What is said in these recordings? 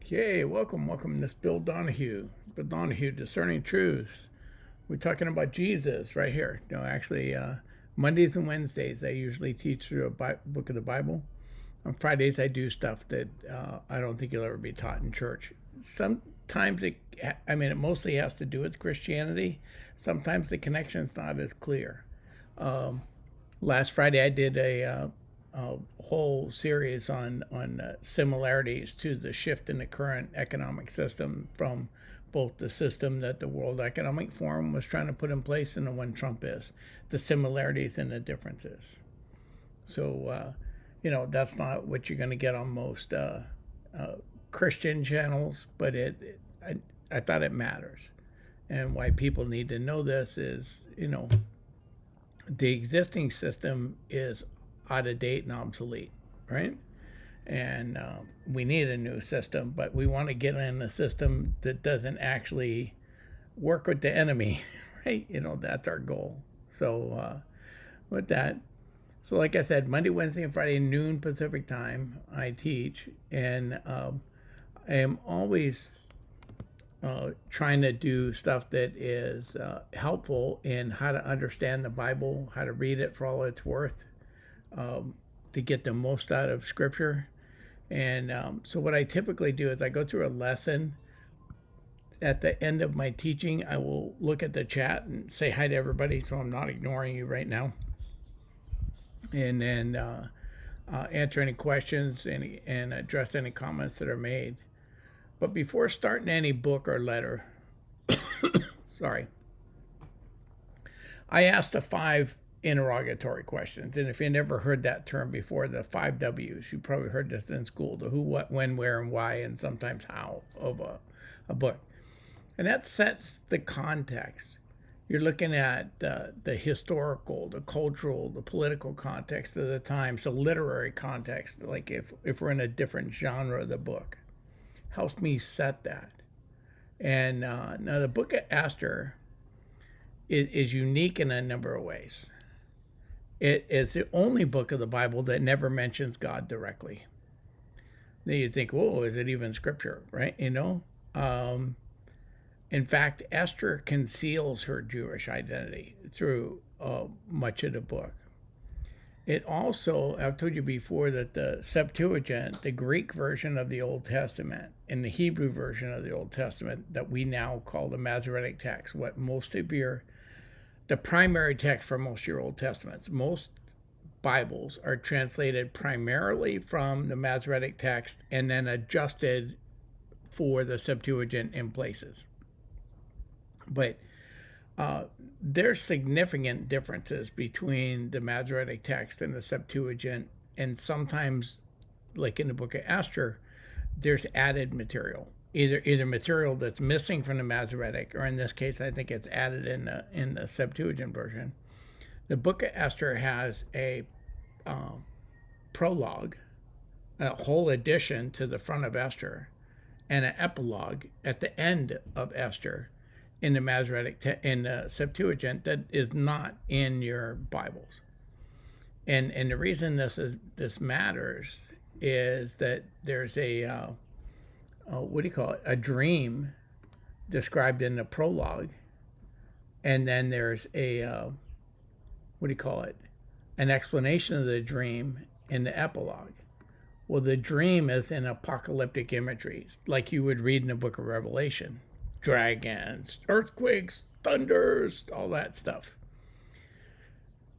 Okay, welcome. This is Bill Donahue. Bill Donahue, Discerning Truths. We're talking about Jesus right here. Mondays and Wednesdays I usually teach through a book of the Bible. On Fridays I do stuff that I don't think you'll ever be taught in church. Sometimes it mostly has to do with Christianity. Sometimes the connection's not as clear. Last Friday I did a whole series on similarities to the shift in the current economic system from both the system that the World Economic Forum was trying to put in place and the one Trump is, the similarities and the differences. So, that's not what you're going to get on most Christian channels, but I thought it matters. And why people need to know this is, the existing system is out of date and obsolete, right? And we need a new system, but we want to get in a system that doesn't actually work with the enemy, right? That's our goal. So with that, like I said, Monday, Wednesday, and Friday, noon Pacific time, I teach, and I am always trying to do stuff that is helpful in how to understand the Bible, how to read it for all it's worth, to get the most out of Scripture. And so what I typically do is I go through a lesson. At the end of my teaching, I will look at the chat and say hi to everybody, so I'm not ignoring you right now. And then answer any questions and address any comments that are made. But before starting any book or letter, sorry, I asked the 5 interrogatory questions. And if you never heard that term before, the 5 W's, you probably heard this in school: the who, what, when, where, and why, and sometimes how of a book. And that sets the context. You're looking at the historical, the cultural, the political context of the times, the literary context, like if we're in a different genre of the book. Helps me set that. And now the Book of Esther is unique in a number of ways. It is the only book of the Bible that never mentions God directly. Then you'd think, whoa, is it even scripture, right? In fact, Esther conceals her Jewish identity through much of the book. It also, I've told you before that the Septuagint, the Greek version of the Old Testament, and the Hebrew version of the Old Testament that we now call the Masoretic Text, the primary text for most of your Old Testaments. Most Bibles are translated primarily from the Masoretic Text and then adjusted for the Septuagint in places. But there's significant differences between the Masoretic Text and the Septuagint, and sometimes, like in the Book of Esther, there's added material. Either material that's missing from the Masoretic, or in this case, I think it's added in the Septuagint version. The Book of Esther has a prologue, a whole addition to the front of Esther, and an epilogue at the end of Esther in the in the Septuagint that is not in your Bibles. And the reason this matters is that there's a a dream described in the prologue, and then there's an explanation of the dream in the epilogue. Well, the dream is in apocalyptic imagery, like you would read in the Book of Revelation: dragons, earthquakes, thunders, all that stuff.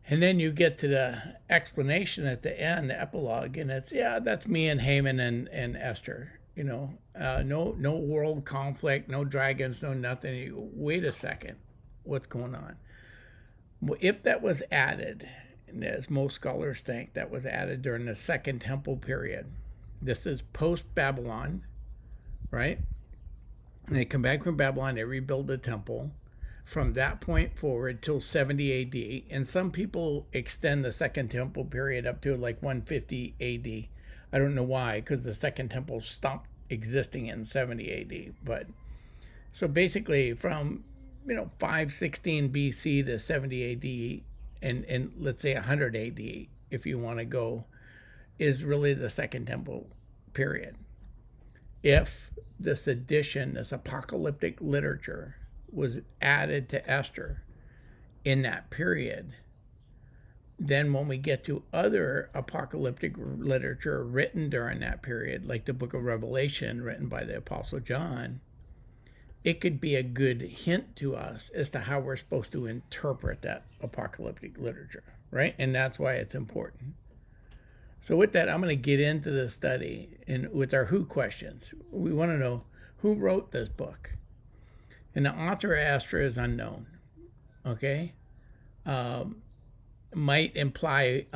And then you get to the explanation at the end, the epilogue, and it's, that's me and Haman and Esther. No world conflict, no dragons, no nothing. You go, wait a second, what's going on? Well, if that was added, and as most scholars think, that was added during the Second Temple period. This is post-Babylon, right? And they come back from Babylon, they rebuild the temple. From that point forward till 70 AD, and some people extend the Second Temple period up to like 150 AD. I don't know why, because the Second Temple stopped existing in 70 AD. But so basically from 516 BC to 70 AD, and let's say 100 AD, if you want to go, is really the Second Temple period. if this addition, this apocalyptic literature, was added to Esther in that period, then when we get to other apocalyptic literature written during that period, like the Book of Revelation written by the Apostle John, it could be a good hint to us as to how we're supposed to interpret that apocalyptic literature, right? And that's why it's important. So with that, I'm going to get into the study and with our who questions. We want to know who wrote this book. And the author of Esther is unknown, okay? Might imply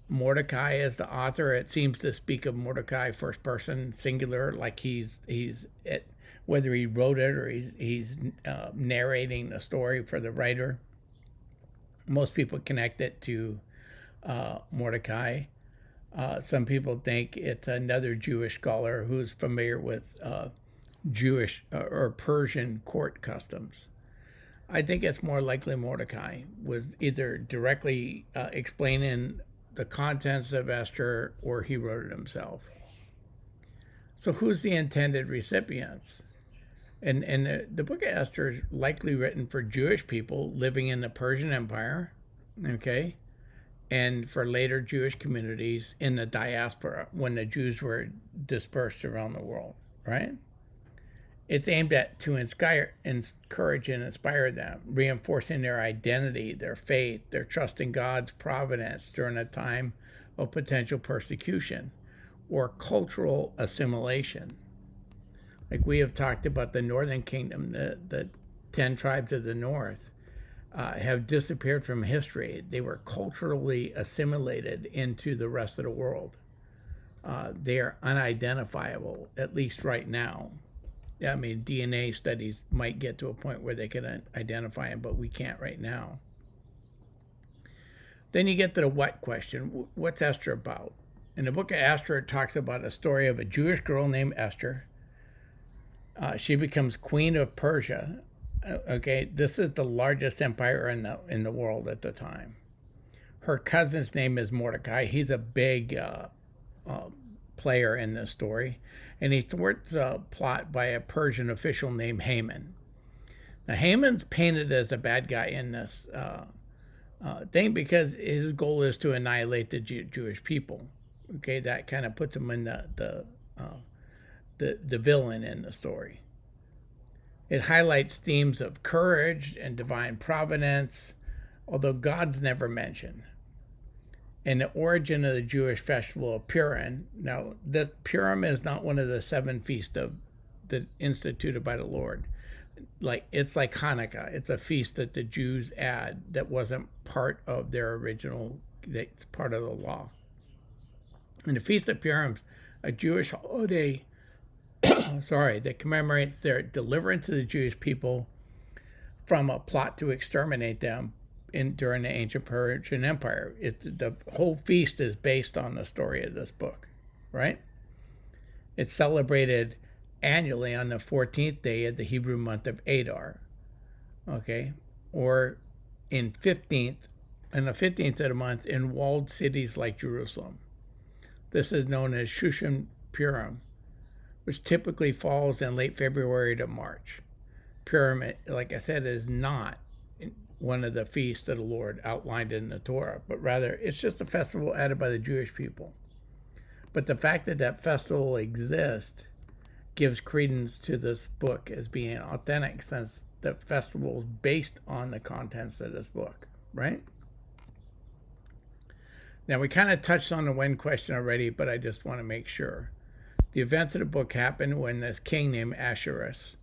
Mordecai as the author. It seems to speak of Mordecai first person singular, like he's whether he wrote it or he's narrating the story for the writer. Most people connect it to Mordecai. Some people think it's another Jewish scholar who's familiar with Jewish or Persian court customs. I think it's more likely Mordecai was either directly explaining the contents of Esther or he wrote it himself. So who's the intended recipients? And the book of Esther is likely written for Jewish people living in the Persian Empire, okay, and for later Jewish communities in the diaspora when the Jews were dispersed around the world, right? It's aimed at to encourage and inspire them, reinforcing their identity, their faith, their trust in God's providence during a time of potential persecution or cultural assimilation. Like we have talked about the Northern Kingdom, the 10 tribes of the North have disappeared from history. They were culturally assimilated into the rest of the world. They are unidentifiable, at least right now. I mean, DNA studies might get to a point where they can identify them, but we can't right now. Then you get to the what question. What's Esther about? In the book of Esther, it talks about a story of a Jewish girl named Esther. She becomes queen of Persia. Okay, this is the largest empire in the world at the time. Her cousin's name is Mordecai. He's a big player in this story, and he thwarts a plot by a Persian official named Haman. Now, Haman's painted as a bad guy in this thing because his goal is to annihilate the Jewish people. Okay, that kind of puts him in the villain in the story. It highlights themes of courage and divine providence, although God's never mentioned. And the origin of the Jewish festival of Purim. Now, this Purim is not one of the 7 feasts that instituted by the Lord. It's like Hanukkah. It's a feast that the Jews add that wasn't part of their original. That's part of the law. And the Feast of Purim, a Jewish holiday, that commemorates their deliverance to the Jewish people from a plot to exterminate them during the ancient Persian Empire. The whole feast is based on the story of this book, right? It's celebrated annually on the 14th day of the Hebrew month of Adar, okay, or in the 15th of the month in walled cities like Jerusalem. This is known as Shushan Purim, which typically falls in late February to March. Purim, like I said, is not one of the feasts of the Lord outlined in the Torah, but rather it's just a festival added by the Jewish people. But the fact that that festival exists gives credence to this book as being authentic, since the festival is based on the contents of this book, right? Now, we kind of touched on the when question already, but I just want to make sure. The events of the book happen when this king named Ahasuerus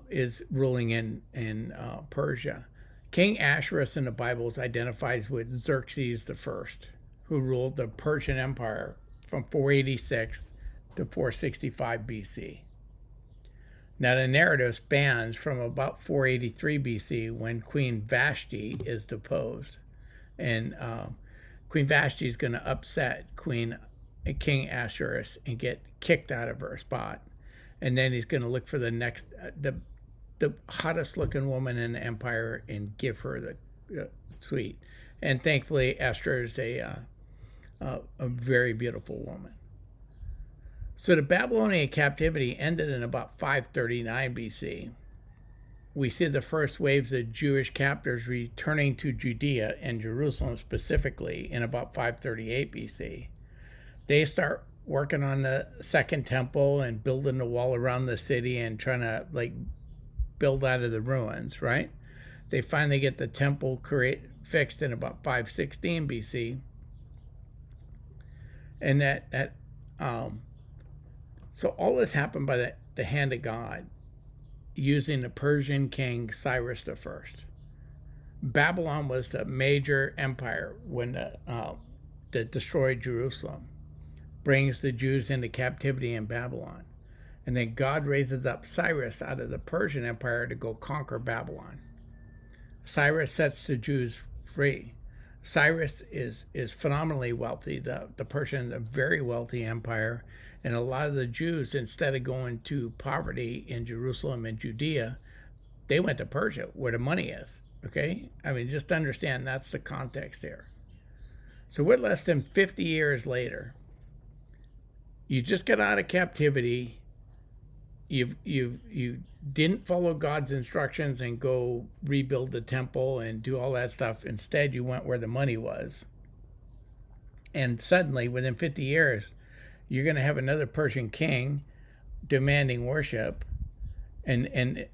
is ruling in Persia. King Ahasuerus in the Bible identifies with Xerxes I, who ruled the Persian Empire from 486 to 465 BC. Now, the narrative spans from about 483 BC, when Queen Vashti is deposed. And Queen Vashti is going to upset King Ahasuerus and get kicked out of her spot. And then he's going to look for the next, the hottest looking woman in the empire and give her the suite. And thankfully, Esther is a very beautiful woman. So the Babylonian captivity ended in about 539 BC. We see the first waves of Jewish captors returning to Judea and Jerusalem specifically in about 538 BC. They start working on the second temple and building the wall around the city and trying to build out of the ruins, right? They finally get the temple fixed in about 516 BC. And so all this happened by the hand of God, using the Persian king Cyrus I. Babylon was the major empire that destroyed Jerusalem, brings the Jews into captivity in Babylon. And then God raises up Cyrus out of the Persian Empire to go conquer Babylon. Cyrus sets the Jews free. Cyrus is phenomenally wealthy. The Persians, a very wealthy empire. And a lot of the Jews, instead of going to poverty in Jerusalem and Judea, they went to Persia, where the money is. Okay? I mean, just understand that's the context here. So we're less than 50 years later. You just got out of captivity. You didn't follow God's instructions and go rebuild the temple and do all that stuff. Instead, you went where the money was. And suddenly, within 50 years, you're going to have another Persian king demanding worship. And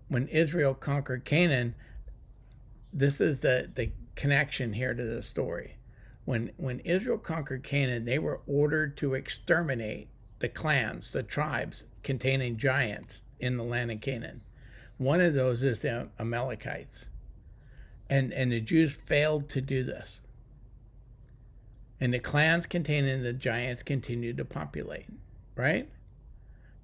when Israel conquered Canaan, this is the connection here to the story. When Israel conquered Canaan, they were ordered to exterminate the clans, the tribes containing giants in the land of Canaan. One of those is the Amalekites. And the Jews failed to do this. And the clans containing the giants continued to populate, right?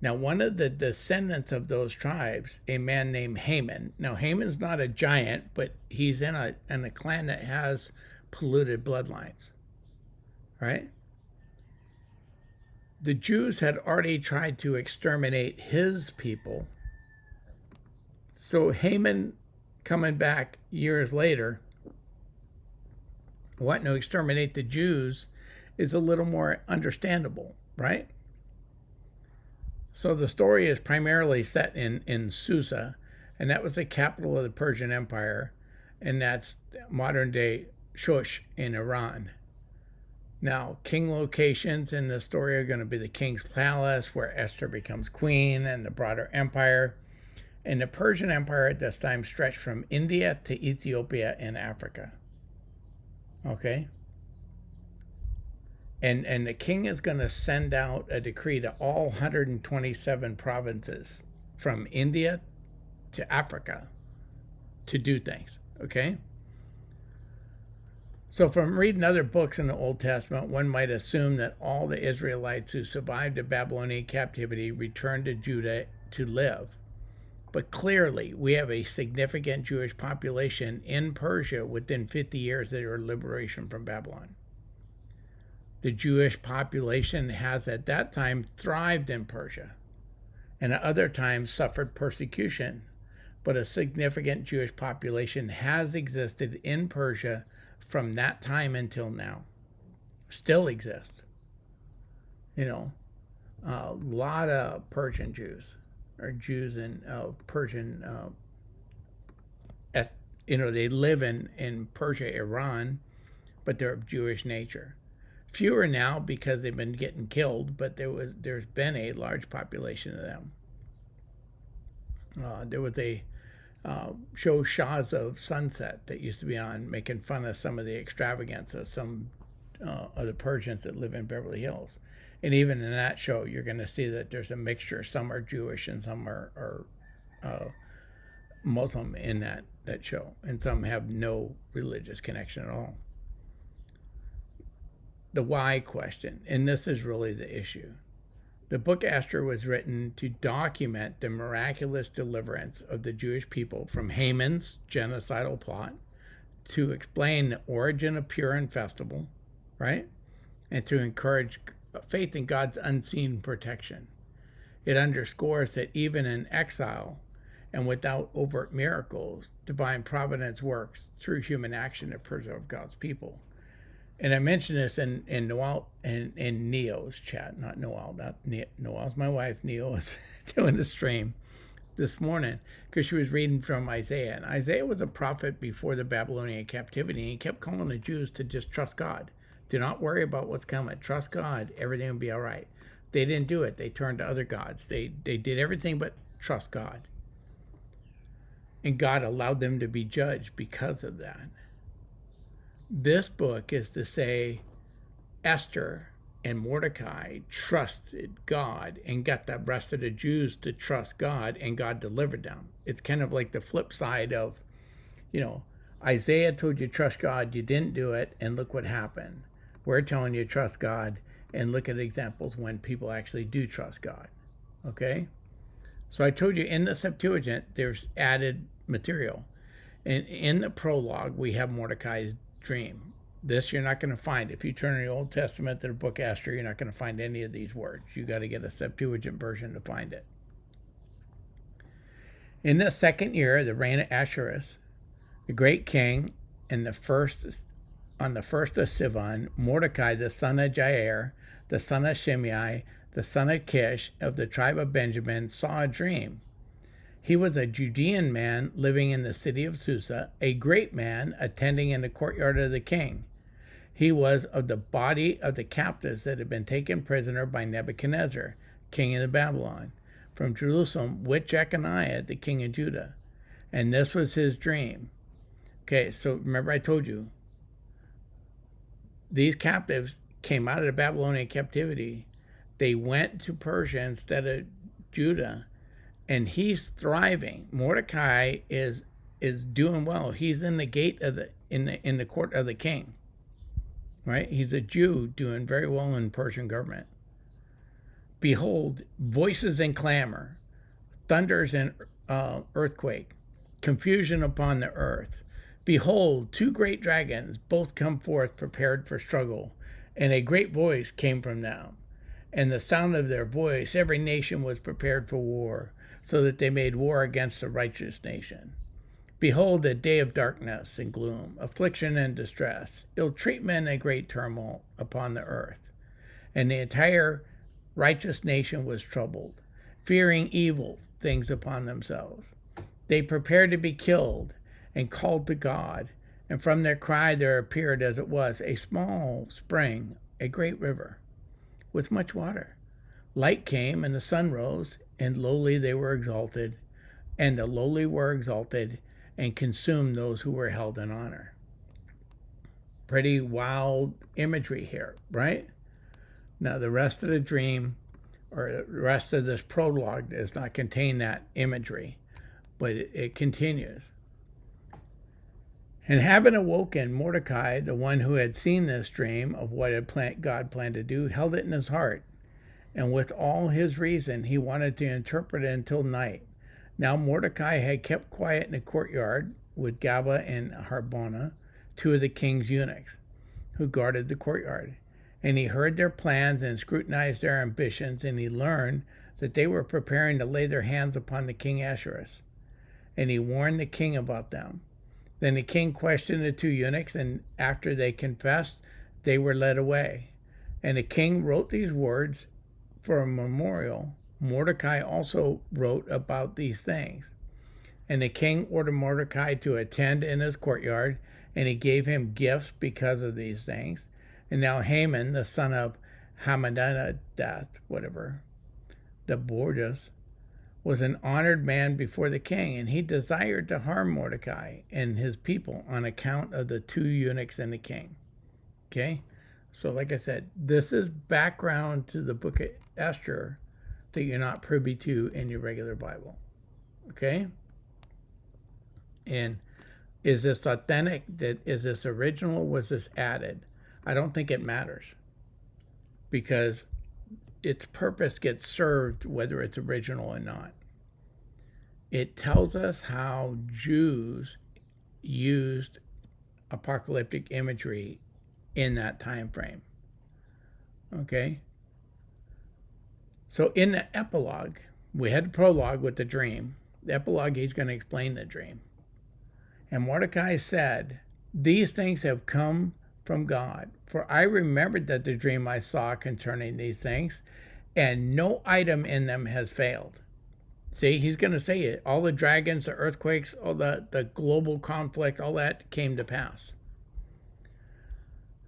Now, one of the descendants of those tribes, a man named Haman. Now, Haman's not a giant, but he's in a clan that has polluted bloodlines, right? The Jews had already tried to exterminate his people. So Haman, coming back years later, wanting to exterminate the Jews is a little more understandable, right? So the story is primarily set in Susa, and that was the capital of the Persian Empire, and that's modern-day Shush in Iran. Now, king locations in the story are going to be the king's palace, where Esther becomes queen, and the broader empire. And the Persian Empire at this time stretched from India to Ethiopia and Africa. Okay? And the king is going to send out a decree to all 127 provinces from India to Africa to do things. Okay? So from reading other books in the Old Testament, one might assume that all the Israelites who survived the Babylonian captivity returned to Judah to live. But clearly, we have a significant Jewish population in Persia within 50 years of their liberation from Babylon. The Jewish population has at that time thrived in Persia, and at other times suffered persecution. But a significant Jewish population has existed in Persia from that time until now. Still exists. You know, a lot of Persian Jews, or Jews in Persian, they live in Persia, Iran, but they're of Jewish nature. Fewer now because they've been getting killed, but there's been a large population of them. There was a show, Shahs of Sunset, that used to be on, making fun of some of the extravagance of some of the Persians that live in Beverly Hills. And even in that show, you're going to see that there's a mixture. Some are Jewish and some are Muslim in that show. And some have no religious connection at all. The why question, and this is really the issue. The book Esther was written to document the miraculous deliverance of the Jewish people from Haman's genocidal plot, to explain the origin of Purim festival, right? And to encourage faith in God's unseen protection. It underscores that even in exile and without overt miracles, divine providence works through human action to preserve God's people. And I mentioned this in Noel in Neo's chat, not Noel. Not Noel's my wife. Neo was doing the stream this morning because she was reading from Isaiah. And Isaiah was a prophet before the Babylonian captivity. And he kept calling the Jews to just trust God. Do not worry about what's coming. Trust God. Everything will be all right. They didn't do it. They turned to other gods. They did everything but trust God. And God allowed them to be judged because of that. This book is to say Esther and Mordecai trusted God and got the rest of the Jews to trust God, and God delivered them. It's kind of like the flip side of, Isaiah told you trust God, you didn't do it, and look what happened. We're telling you trust God, and look at examples when people actually do trust God. Okay? So I told you in the Septuagint, there's added material. And in the prologue, we have Mordecai's dream. This you're not going to find. If you turn in the Old Testament to the Book of Esther, you're not going to find any of these words. You got to get a Septuagint version to find it. In the second year of the reign of Ahasuerus, the great king, on the first of Sivan, Mordecai, the son of Jair, the son of Shimei, the son of Kish, of the tribe of Benjamin, saw a dream. He was a Judean man living in the city of Susa, a great man attending in the courtyard of the king. He was of the body of the captives that had been taken prisoner by Nebuchadnezzar, king of Babylon, from Jerusalem with Jeconiah, the king of Judah. And this was his dream. Okay, so remember I told you, these captives came out of the Babylonian captivity. They went to Persia instead of Judah. And he's thriving. Mordecai is doing well. He's in the gate of in the court of the king, right? He's a Jew doing very well in Persian government. Behold, voices and clamor, thunders and earthquake, confusion upon the earth. Behold, two great dragons both come forth prepared for struggle, and a great voice came from them. And the sound of their voice, every nation was prepared for war, so that they made war against a righteous nation. Behold, a day of darkness and gloom, affliction and distress, ill treatment and great turmoil upon the earth. And the entire righteous nation was troubled, fearing evil things upon themselves. They prepared to be killed and called to God, and from their cry there appeared, as it was, a small spring, a great river, with much water. Light came, and the sun rose, and lowly they were exalted, and the lowly were exalted, and consumed those who were held in honor. Pretty wild imagery here, right? Now, the rest of the dream, or the rest of this prologue, does not contain that imagery, but it continues. And having awoken, Mordecai, the one who had seen this dream of what God planned to do, held it in his heart. And with all his reason, he wanted to interpret it until night. Now Mordecai had kept quiet in the courtyard with Gaba and Harbona, two of the king's eunuchs, who guarded the courtyard. And he heard their plans and scrutinized their ambitions, and he learned that they were preparing to lay their hands upon the king Ahasuerus. And he warned the king about them. Then the king questioned the two eunuchs, and after they confessed, they were led away. And the king wrote these words for a memorial. Mordecai also wrote about these things. And the king ordered Mordecai to attend in his courtyard, and he gave him gifts because of these things. And now Haman, the son of Hammedatha, the Borgias, was an honored man before the king, and he desired to harm Mordecai and his people on account of the two eunuchs and the king. Okay? So like I said, this is background to the Book of Esther that you're not privy to in your regular Bible. Okay? And is this authentic? Is this original? Was this added? I don't think it matters, because its purpose gets served whether it's original or not. It tells us how Jews used apocalyptic imagery in that time frame. Okay? So in the epilogue, we had the prologue with the dream. The epilogue, he's going to explain the dream. And Mordecai said, "These things have come from God. For I remembered that the dream I saw concerning these things, and no item in them has failed. See, he's going to say it. All the dragons, the earthquakes, all the global conflict, all that came to pass.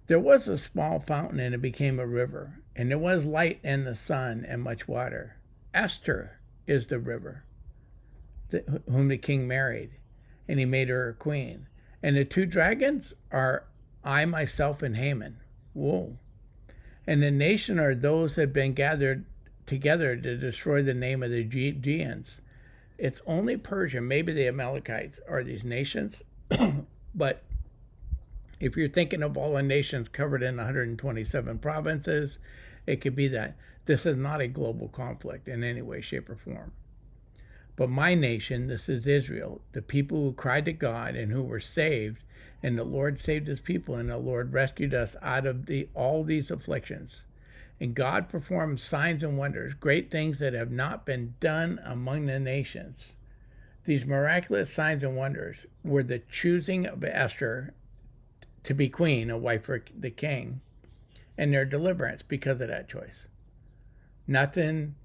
There was a small fountain, and it became a river, and there was light in the sun and much water. Esther is the river, whom the king married, and he made her a queen. And the two dragons are I, myself, and Haman. Whoa. And the nation are those that have been gathered together to destroy the name of the Geans. It's only Persia, maybe the Amalekites, are these nations. But if you're thinking of all the nations covered in 127 provinces, it could be that. This is not a global conflict in any way, shape, or form. But my nation, this is Israel, the people who cried to God and who were saved, and the Lord saved his people, and the Lord rescued us out of all these afflictions. And God performed signs and wonders, great things that have not been done among the nations. These miraculous signs and wonders were the choosing of Esther to be queen, a wife for the king, and their deliverance because of that choice. Nothing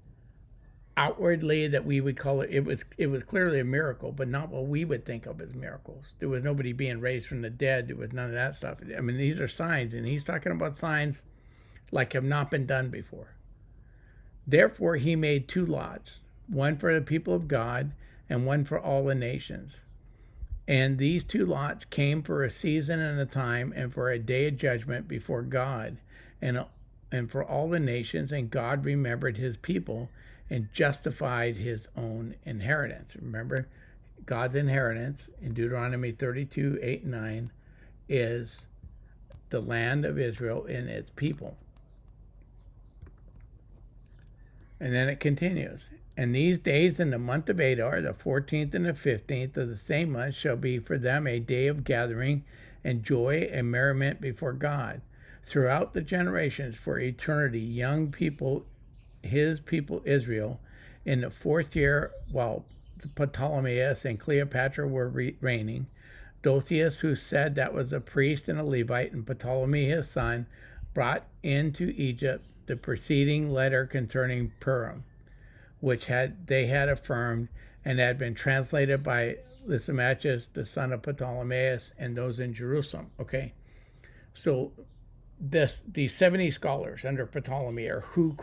outwardly that we would call it. It was clearly a miracle, but not what we would think of as miracles. There was nobody being raised from the dead. There was none of that stuff. I mean, these are signs, and he's talking about signs like have not been done before. Therefore, he made two lots, one for the people of God and one for all the nations. And these two lots came for a season and a time and for a day of judgment before God and for all the nations. And God remembered his people and justified his own inheritance. Remember, God's inheritance in Deuteronomy 32, 8, and 9 is the land of Israel and its people. And then it continues. And these days in the month of Adar, the 14th and the 15th of the same month, shall be for them a day of gathering and joy and merriment before God. Throughout the generations for eternity, young people, his people Israel, in the fourth year, while Ptolemaeus and Cleopatra were reigning, Dosius, who said that was a priest and a Levite, and Ptolemy his son, brought into Egypt the preceding letter concerning Purim, which they had affirmed and had been translated by Lysimachus, the son of Ptolemaeus, and those in Jerusalem. Okay, so the 70 scholars under Ptolemy are who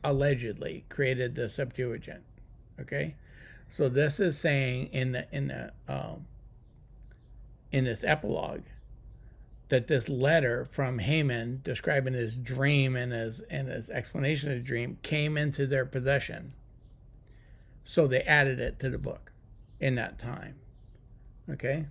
allegedly created the Septuagint. Okay, so this is saying in this epilogue that this letter from Haman describing his dream and his explanation of the dream came into their possession. So they added it to the book in that time. Okay?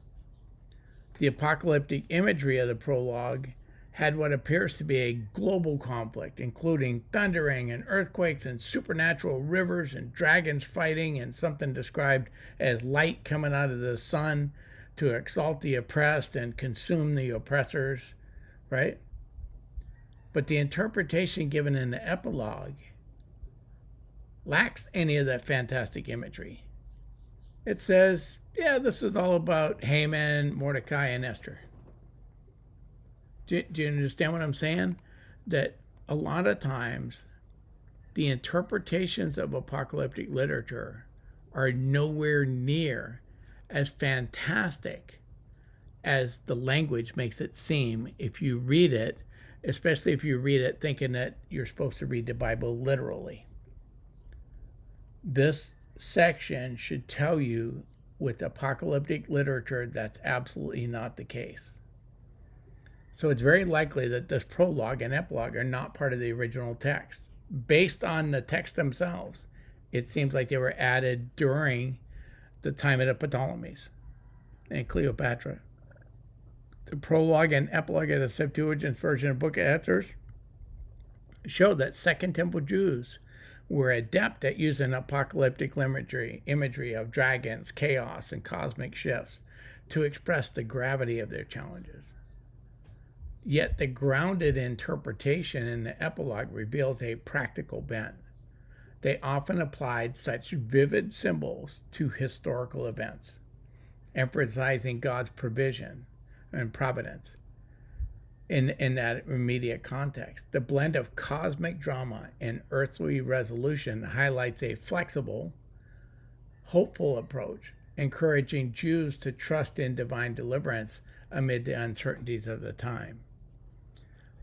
The apocalyptic imagery of the prologue had what appears to be a global conflict, including thundering and earthquakes and supernatural rivers and dragons fighting and something described as light coming out of the sun to exalt the oppressed and consume the oppressors, right? But the interpretation given in the epilogue lacks any of that fantastic imagery. It says, yeah, this is all about Haman, Mordecai, and Esther. Do you understand what I'm saying? That a lot of times the interpretations of apocalyptic literature are nowhere near as fantastic as the language makes it seem if you read it, especially if you read it thinking that you're supposed to read the Bible literally. This section should tell you with apocalyptic literature that's absolutely not the case. So it's very likely that this prologue and epilogue are not part of the original text. Based on the text themselves, it seems like they were added during the time of the Ptolemies and Cleopatra. The prologue and epilogue of the Septuagint version of Book of Esther show that Second Temple Jews were adept at using apocalyptic imagery of dragons, chaos, and cosmic shifts to express the gravity of their challenges. Yet the grounded interpretation in the epilogue reveals a practical bent. They often applied such vivid symbols to historical events, emphasizing God's provision and providence. in that immediate context. The blend of cosmic drama and earthly resolution highlights a flexible, hopeful approach, encouraging Jews to trust in divine deliverance amid the uncertainties of the time.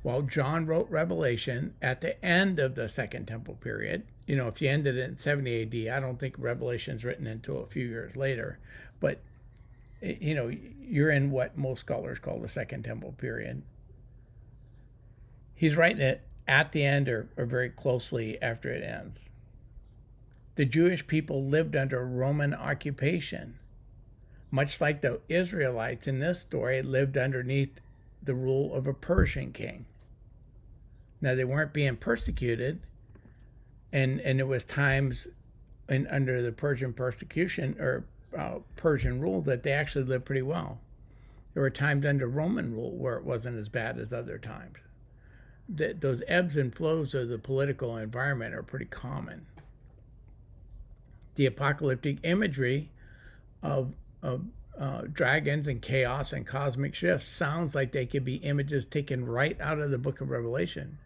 While John wrote Revelation at the end of the Second Temple period, if you ended it in 70 AD, I don't think Revelation's written until a few years later, but you're in what most scholars call the Second Temple period. He's writing it at the end or very closely after it ends. The Jewish people lived under Roman occupation, much like the Israelites in this story lived underneath the rule of a Persian king. Now, they weren't being persecuted, and there was times under the Persian persecution or Persian rule that they actually lived pretty well. There were times under Roman rule where it wasn't as bad as other times. Those ebbs and flows of the political environment are pretty common. The apocalyptic imagery of dragons and chaos and cosmic shifts sounds like they could be images taken right out of the book of Revelation.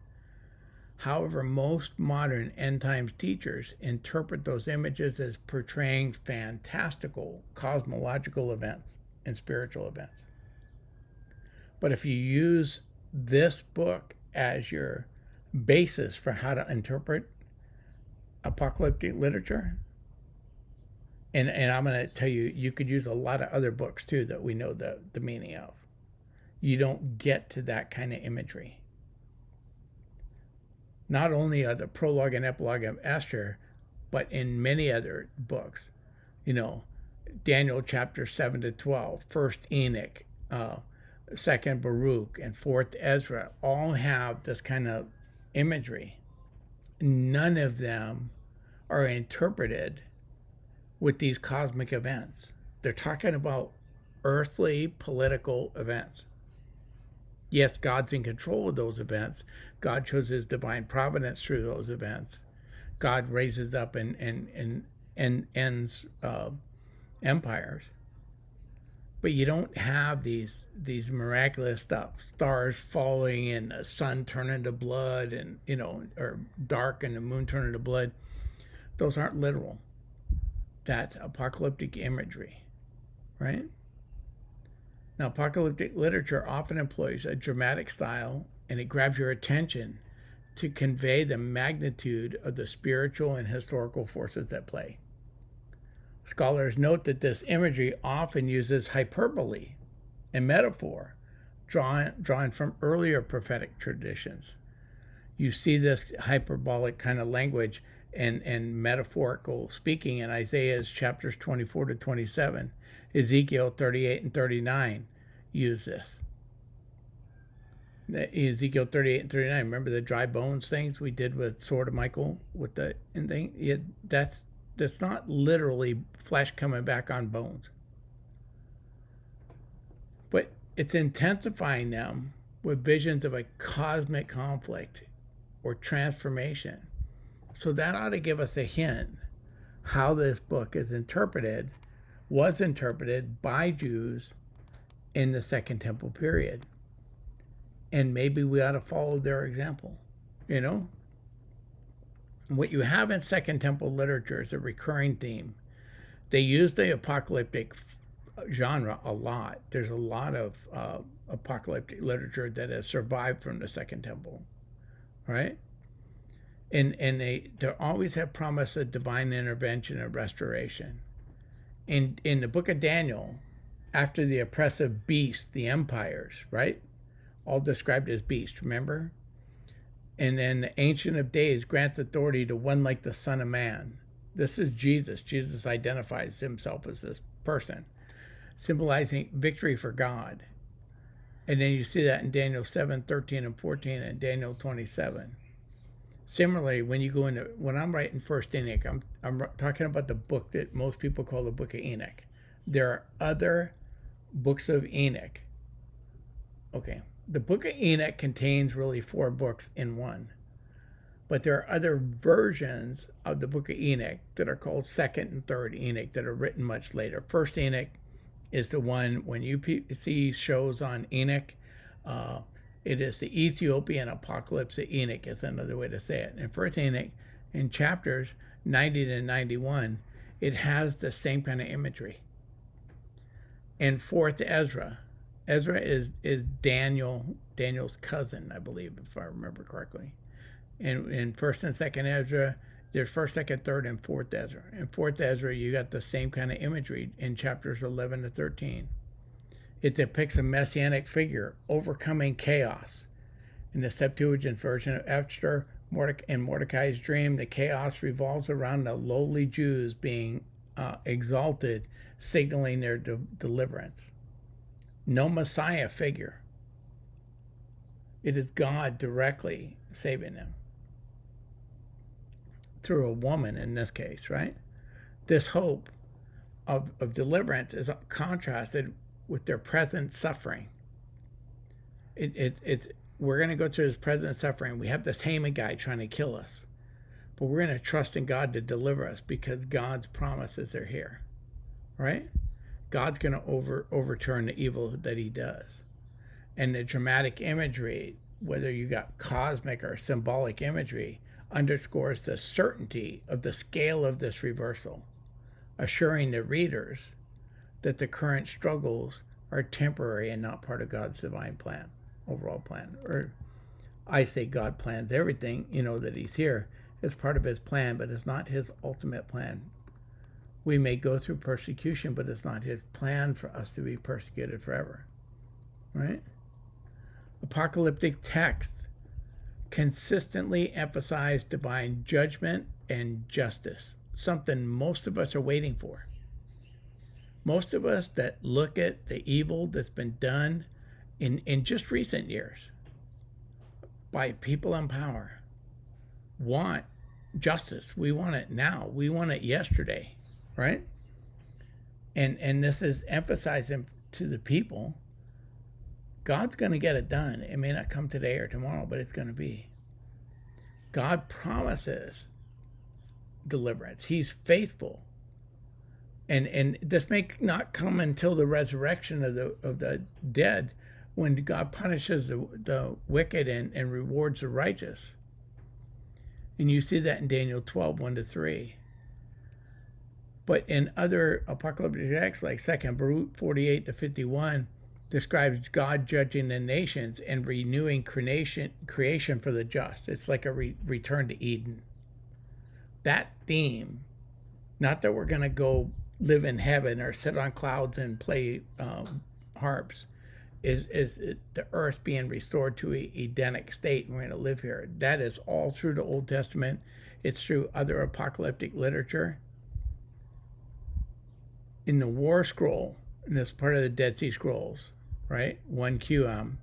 However, most modern end times teachers interpret those images as portraying fantastical cosmological events and spiritual events. But if you use this book as your basis for how to interpret apocalyptic literature, and I'm going to tell you, you could use a lot of other books too that we know the meaning of. You don't get to that kind of imagery. Not only are the prologue and epilogue of Esther, but in many other books, Daniel chapter 7 to 12, 1st Enoch, 2nd Baruch, and 4th Ezra all have this kind of imagery. None of them are interpreted with these cosmic events. They're talking about earthly political events. Yes, God's in control of those events. God shows his divine providence through those events. God raises up and ends empires. But you don't have these miraculous stuff, stars falling and the sun turning to blood, and or dark and the moon turning to blood. Those aren't literal. That's apocalyptic imagery, right? Now, apocalyptic literature often employs a dramatic style, and it grabs your attention to convey the magnitude of the spiritual and historical forces at play. Scholars note that this imagery often uses hyperbole and metaphor drawn from earlier prophetic traditions. You see this hyperbolic kind of language and metaphorical speaking in Isaiah's chapters 24 to 27. Ezekiel 38 and 39 use this. Ezekiel 38 and 39, remember the dry bones things we did with Sword of Michael with the thing? Yeah, that's not literally flesh coming back on bones. But it's intensifying them with visions of a cosmic conflict or transformation. So that ought to give us a hint how this book was interpreted by Jews in the Second Temple period. And maybe we ought to follow their example, What you have in Second Temple literature is a recurring theme. They use the apocalyptic genre a lot. There's a lot of apocalyptic literature that has survived from the Second Temple, right? And they always have promise of divine intervention and restoration. In the book of Daniel, after the oppressive beast, the empires, right? All described as beasts, remember? And then the Ancient of Days grants authority to one like the Son of Man. This is Jesus. Jesus identifies himself as this person, symbolizing victory for God. And then you see that in Daniel 7, 13, and 14, and Daniel 27. Similarly, when I'm writing 1st Enoch, I'm talking about the book that most people call the Book of Enoch. There are other books of Enoch. Okay, the Book of Enoch contains really 4 books in one. But there are other versions of the Book of Enoch that are called 2nd and 3rd Enoch that are written much later. 1st Enoch is the one when you see shows on Enoch, It is the Ethiopian apocalypse of Enoch, is another way to say it. In First Enoch, in chapters 90 to 91, it has the same kind of imagery. In Fourth Ezra, Ezra is Daniel's cousin, I believe, if I remember correctly. In First and Second Ezra, there's First, Second, Third, and Fourth Ezra. In Fourth Ezra, you got the same kind of imagery in chapters 11 to 13. It depicts a messianic figure overcoming chaos. In the Septuagint version of Esther and Mordecai's dream, the chaos revolves around the lowly Jews being exalted, signaling their deliverance. No Messiah figure. It is God directly saving them. Through a woman in this case, right? This hope of deliverance is contrasted with their present suffering. We're going to go through this present suffering. We have this Haman guy trying to kill us, but we're going to trust in God to deliver us because God's promises are here, right? God's going to overturn the evil that he does. And the dramatic imagery, whether you got cosmic or symbolic imagery, underscores the certainty of the scale of this reversal, assuring the readers that the current struggles are temporary and not part of God's divine plan, overall plan. Or I say God plans everything, that he's here. It's part of his plan, but it's not his ultimate plan. We may go through persecution, but it's not his plan for us to be persecuted forever, right? Apocalyptic text consistently emphasize divine judgment and justice, something most of us are waiting for. Most of us that look at the evil that's been done in just recent years by people in power want justice. We want it now. We want it yesterday, right? And this is emphasizing to the people, God's going to get it done. It may not come today or tomorrow, but it's going to be. God promises deliverance. He's faithful. And this may not come until the resurrection of the dead, when God punishes the wicked and rewards the righteous. And you see that in Daniel 12, 1-3. But in other apocalyptic texts, like 2 Baruch 48-51, describes God judging the nations and renewing creation for the just. It's like a return to Eden. That theme, not that we're going to go live in heaven or sit on clouds and play harps, is the earth being restored to an Edenic state, and we're going to live here. That is all through the Old Testament. It's through other apocalyptic literature. In the War Scroll, and this part of the Dead Sea Scrolls, right, 1QM,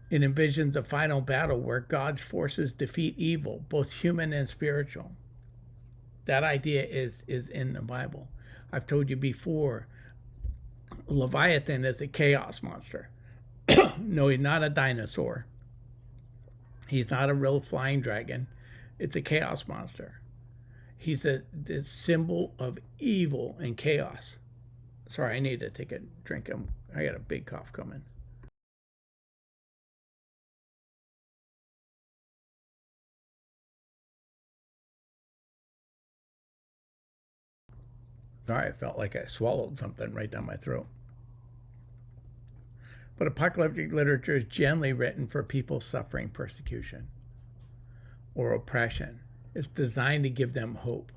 it envisions a final battle where God's forces defeat evil, both human and spiritual. That idea is in the Bible. I've told you before, Leviathan is a chaos monster. No, he's not a dinosaur. He's not a real flying dragon. It's a chaos monster. He's the symbol of evil and chaos. Sorry, I need to take a drink. I got a big cough coming. Sorry, I felt like I swallowed something right down my throat. But apocalyptic literature is generally written for people suffering persecution or oppression. It's designed to give them hope.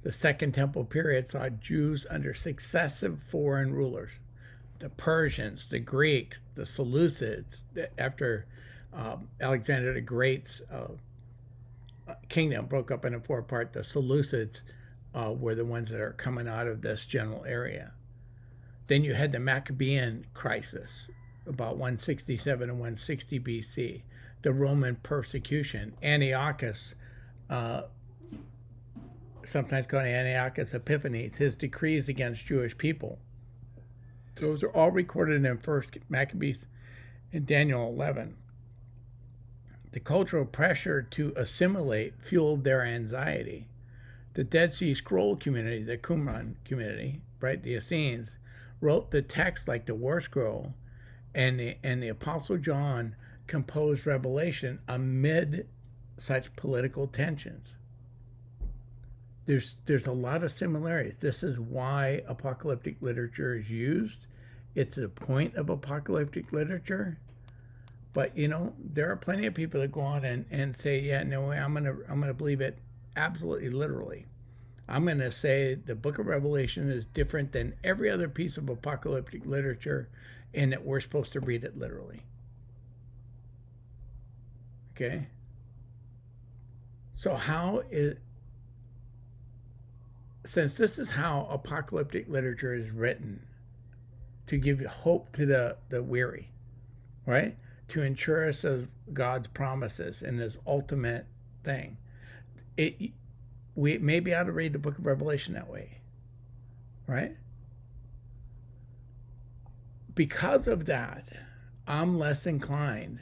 The Second Temple period saw Jews under successive foreign rulers. The Persians, the Greeks, the Seleucids, after Alexander the Great's kingdom broke up into four parts, the Seleucids were the ones that are coming out of this general area. Then you had the Maccabean crisis, about 167 and 160 BC, the Roman persecution, Antiochus, sometimes called Antiochus Epiphanes, his decrees against Jewish people. Those are all recorded in 1st Maccabees and Daniel 11. The cultural pressure to assimilate fueled their anxiety. The Dead Sea Scroll community, the Qumran community, right, the Essenes, wrote the text like the War Scroll And the Apostle John composed Revelation amid such political tensions. There's a lot of similarities. This is why apocalyptic literature is used. It's the point of apocalyptic literature. But there are plenty of people that go on and say, yeah, no, I'm gonna believe it absolutely literally. I'm gonna say the Book of Revelation is different than every other piece of apocalyptic literature, and that we're supposed to read it literally. Okay. So since this is how apocalyptic literature is written, to give hope to the weary, right? To ensure us of God's promises and His ultimate thing. We maybe ought to read the Book of Revelation that way, right? Because of that, I'm less inclined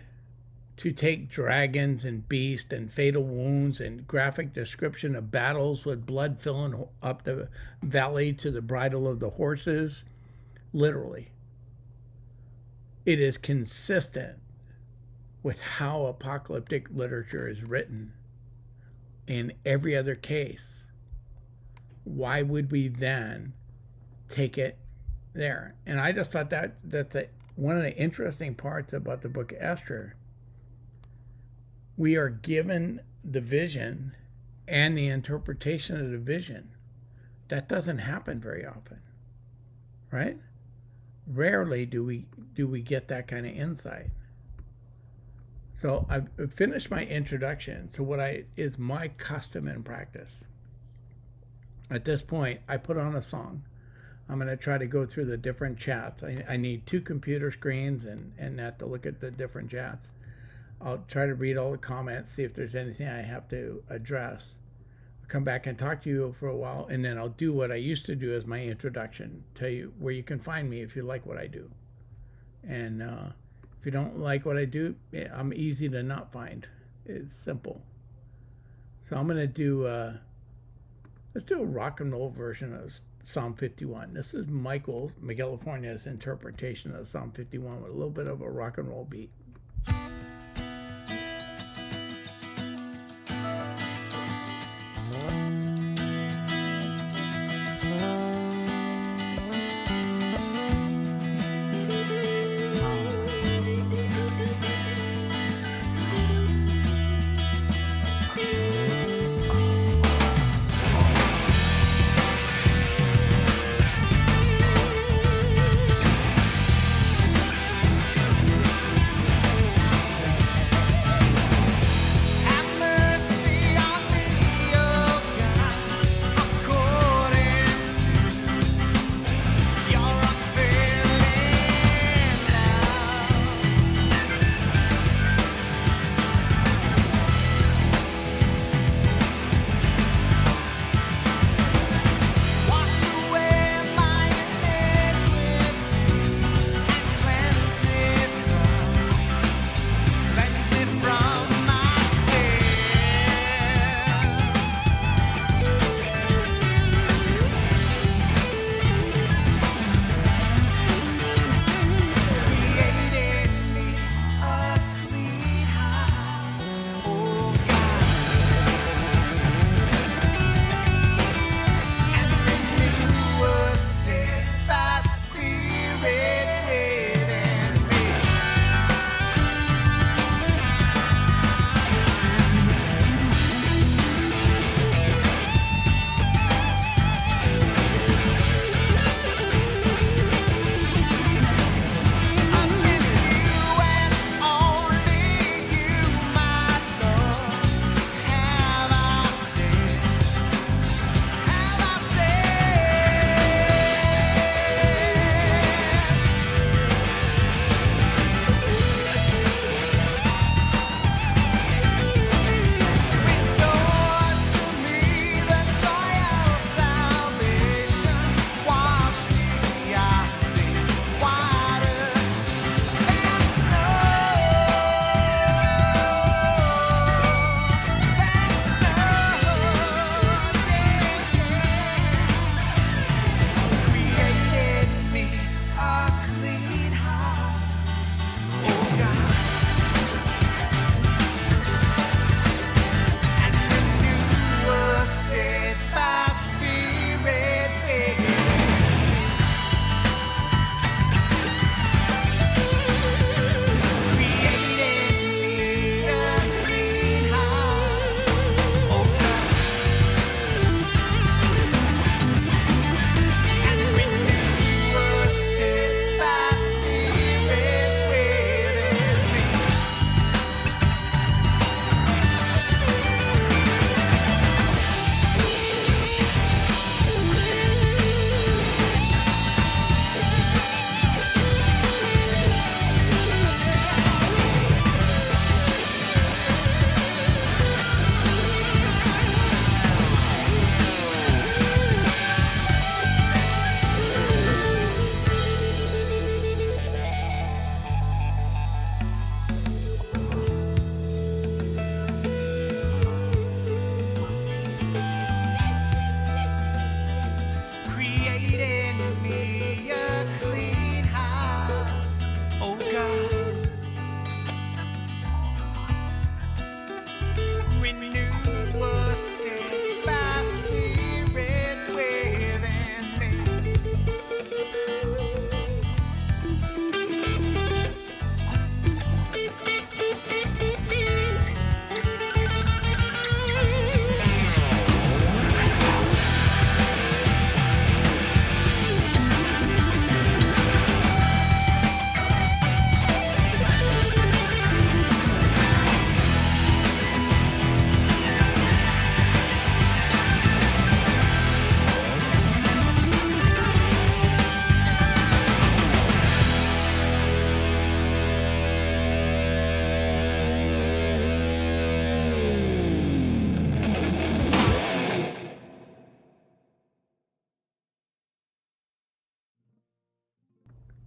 to take dragons and beasts and fatal wounds and graphic description of battles with blood filling up the valley to the bridle of the horses literally. It is consistent with how apocalyptic literature is written in every other case. Why would we then take it there? And I just thought that's one of the interesting parts about the Book of Esther. We are given the vision and the interpretation of the vision. That doesn't happen very often, right? Rarely do we get that kind of insight. So I've finished my introduction. So what is my custom and practice. At this point, I put on a song. I'm going to try to go through the different chats. I need 2 computer screens and that to look at the different chats. I'll try to read all the comments, see if there's anything I have to address. I'll come back and talk to you for a while, and then I'll do what I used to do as my introduction, tell you where you can find me if you like what I do. And if you don't like what I do, I'm easy to not find. It's simple. So I'm going to do, let's do a rock and roll version of Psalm 51. This is Miguel California's interpretation of Psalm 51 with a little bit of a rock and roll beat.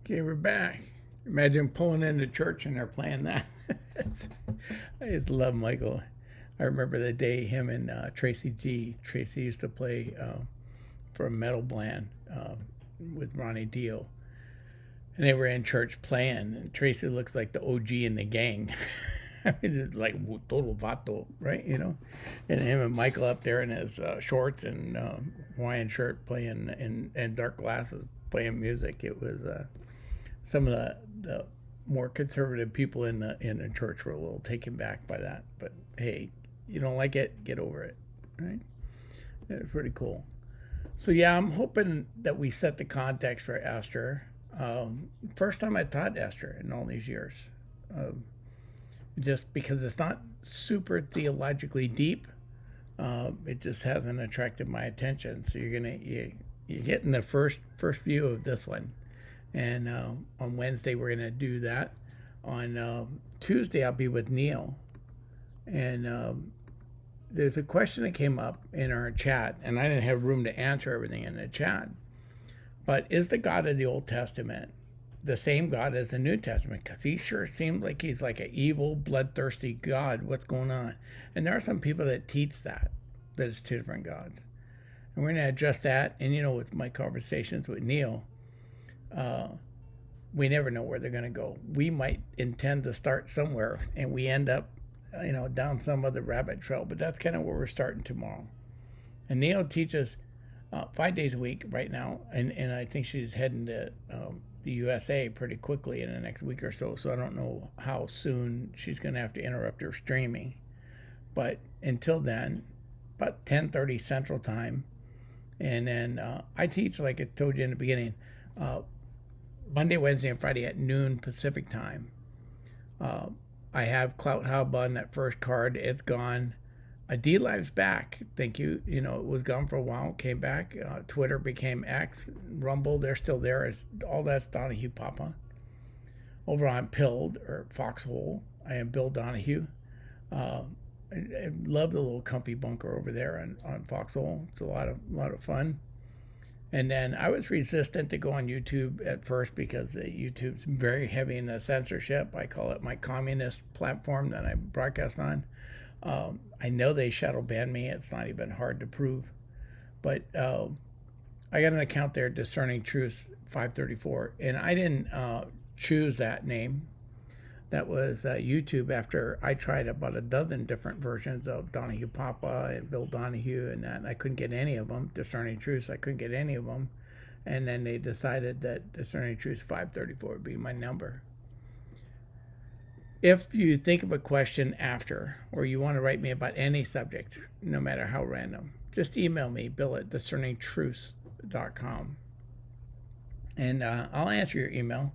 Okay, we're back. Imagine pulling into church and they're playing that. I just love Michael. I remember the day him and Tracy used to play for a metal band with Ronnie Dio. And they were in church playing, and Tracy looks like the OG in the gang. I mean, it's like total vato, right? You know, and him and Michael up there in his shorts and Hawaiian shirt playing and dark glasses playing music. It was some of the more conservative people in the church were a little taken back by that. But hey, you don't like it, get over it, right? It was pretty cool. So yeah, I'm hoping that we set the context for Esther. First time I taught Esther in all these years. Just because it's not super theologically deep, it just hasn't attracted my attention. So you're getting the first view of this one, and on Wednesday we're gonna do that. On Tuesday I'll be with Neil, and there's a question that came up in our chat, and I didn't have room to answer everything in the chat. But is the God of the Old Testament the same God as the New Testament? Because he sure seems like he's like an evil, bloodthirsty God. What's going on? And there are some people that teach that it's two different gods. And we're going to address that. And, you know, with my conversations with Neil, we never know where they're going to go. We might intend to start somewhere, and we end up, you know, down some other rabbit trail. But that's kind of where we're starting tomorrow. And Neil teaches 5 days a week right now. And I think she's heading to the USA pretty quickly in the next week or so. So I don't know how soon she's going to have to interrupt her streaming. But until then, about 10:30 Central Time. And then I teach, like I told you in the beginning, Monday, Wednesday, and Friday at noon Pacific Time. I have Clout Hub on that first card. It's gone. D-Live's back. Thank you. You know, it was gone for a while, came back. Twitter became X. Rumble, they're still there. All that's Donahue Papa. Over on Pilled, or Foxhole, I am Bill Donahue. I love the little comfy bunker over there on Foxhole. It's a lot of fun. And then I was resistant to go on YouTube at first because YouTube's very heavy in the censorship. I call it my communist platform that I broadcast on. I know they shadow banned me. It's not even hard to prove. But I got an account there, Discerning Truth 534. And I didn't choose that name. That was YouTube after I tried about a dozen different versions of Donahue Papa and Bill Donahue and that. And I couldn't get any of them. Discerning Truths, I couldn't get any of them. And then they decided that Discerning Truth 534 would be my number. If you think of a question after, or you want to write me about any subject, no matter how random, just email me, bill@discerningtruths.com. And I'll answer your email.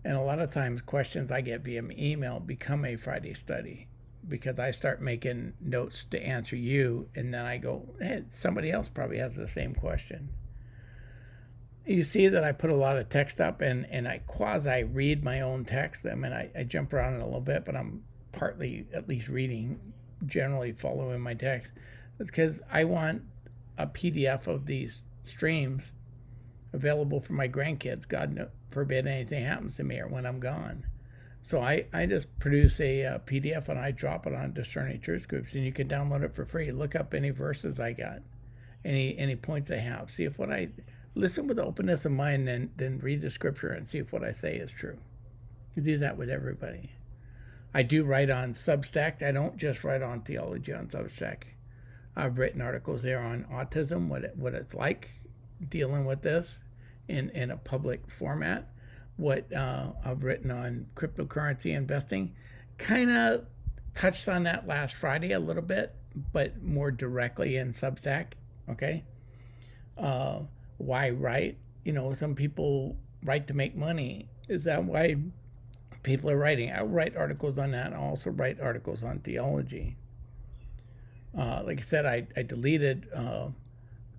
And a lot of times questions I get via email become a Friday study because I start making notes to answer you, and then I go, hey, somebody else probably has the same question. You see that I put a lot of text up, and I quasi-read my own text. I mean, I jump around it a little bit, but I'm partly at least reading, generally following my text. It's because I want a PDF of these streams available for my grandkids. God forbid anything happens to me or when I'm gone. So I just produce a PDF, and I drop it on Discerning Truth Groups, and you can download it for free. Look up any verses I got, any points I have. See if what I... Listen with openness of mind, then read the scripture and see if what I say is true. You do that with everybody. I do write on Substack. I don't just write on theology on Substack. I've written articles there on autism, what it's like dealing with this in a public format. What I've written on cryptocurrency investing. Kind of touched on that last Friday a little bit, but more directly in Substack. Okay. Why write? You know, some people write to make money. Is that why people are writing? I write articles on that. I also write articles on theology. Like I said, I deleted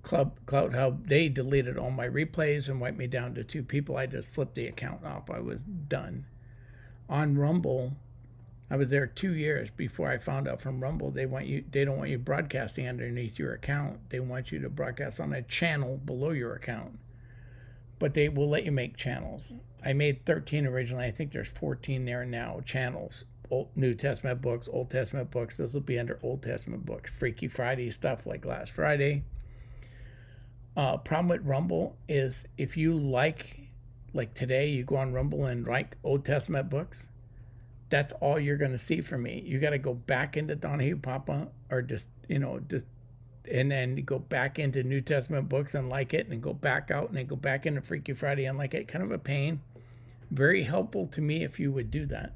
Clout Hub. They deleted all my replays and wiped me down to 2 people. I just flipped the account off. I was done. On Rumble, I was there 2 years before I found out from Rumble they don't want you broadcasting underneath your account. They want you to broadcast on a channel below your account. but they will let you make channels. I made 13 originally. I think there's 14 there now, channels. New Testament books, Old Testament books. This will be under Old Testament books. Freaky Friday stuff like last Friday. Problem with Rumble is if you like today, you go on Rumble and like Old Testament books, that's all you're going to see from me. You got to go back into Donahue Papa, or just and then go back into New Testament books and like it, and go back out and then go back into Freaky Friday and like it. Kind of a pain. Very helpful to me if you would do that.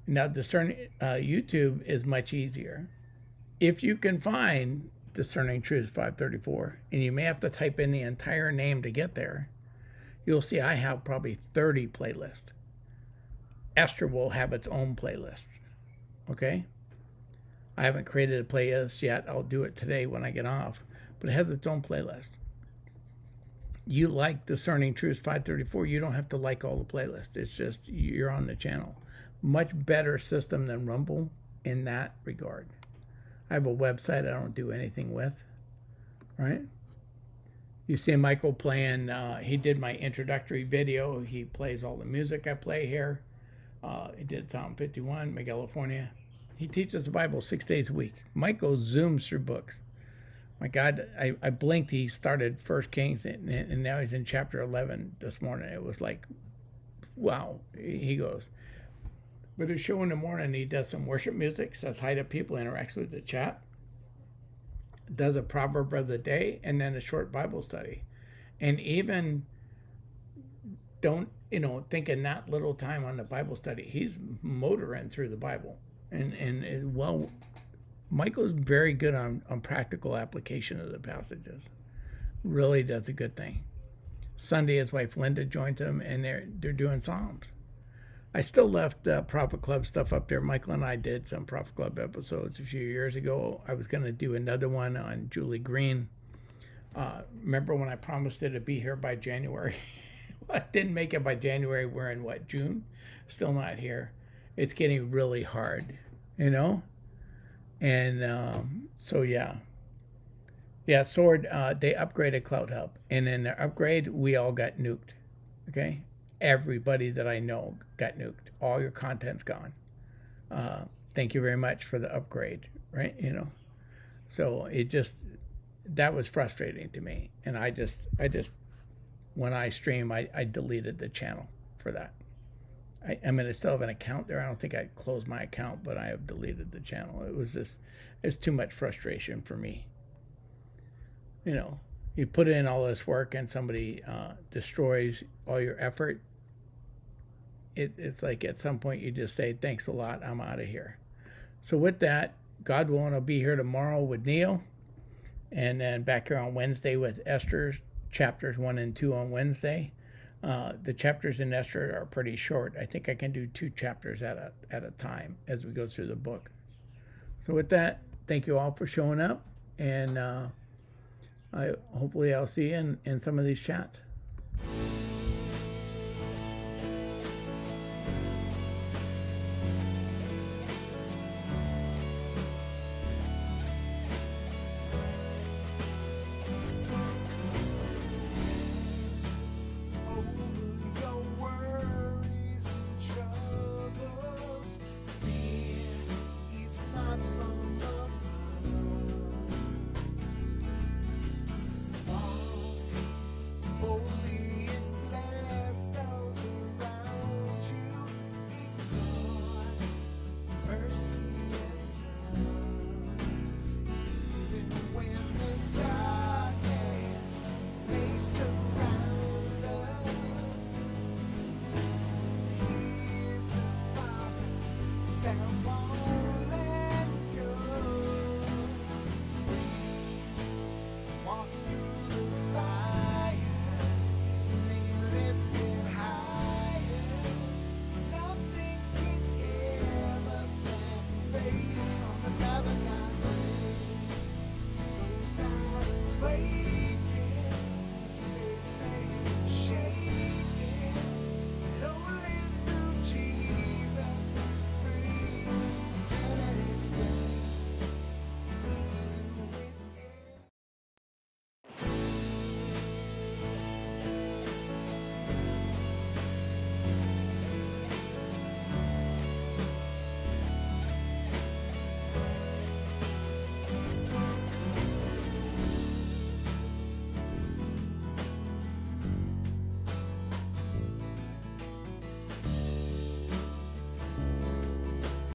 Now, Discerning YouTube is much easier. If you can find Discerning Truths 534, and you may have to type in the entire name to get there, you'll see I have probably 30 playlists. Esther will have its own playlist. Okay? I haven't created a playlist yet. I'll do it today when I get off. But it has its own playlist. You like Discerning Truths 534, you don't have to like all the playlists. It's just you're on the channel. Much better system than Rumble in that regard. I have a website I don't do anything with, right? You see Michael playing, he did my introductory video. He plays all the music I play here. He did Psalm 51, California. He teaches the Bible 6 days a week. Michael zooms through books. My God, I blinked, he started 1 Kings, and now he's in chapter 11 this morning. It was like, wow, he goes. But his show in the morning, he does some worship music, says hi to people, interacts with the chat, does a proverb of the day, and then a short Bible study. And even don't, think in that little time on the Bible study, he's motoring through the Bible. And well, Michael's very good on practical application of the passages. Really does a good thing. Sunday, his wife Linda joined him, and they're doing Psalms. I still left Prophet Club stuff up there. Michael and I did some Prophet Club episodes a few years ago. I was going to do another one on Julie Green. Remember when I promised it to be here by January? I didn't make it by January. We're in, June? Still not here. It's getting really hard, And so, yeah. Yeah, Sword, they upgraded Cloud Hub. And in their upgrade, we all got nuked. Okay? Everybody that I know got nuked. All your content's gone. Thank you very much for the upgrade, right? So that was frustrating to me. And I just, when I stream, I deleted the channel for that. I mean, I still have an account there. I don't think I closed my account, but I have deleted the channel. It's too much frustration for me. You put in all this work and somebody destroys all your effort. It's like at some point you just say, thanks a lot, I'm out of here. So with that, God willing, I'll be here tomorrow with Neil, and then back here on Wednesday with Esther's chapters 1 and 2 on Wednesday. The chapters in Esther are pretty short. I think I can do 2 chapters at a time as we go through the book. So with that, thank you all for showing up, and hopefully I'll see you in some of these chats.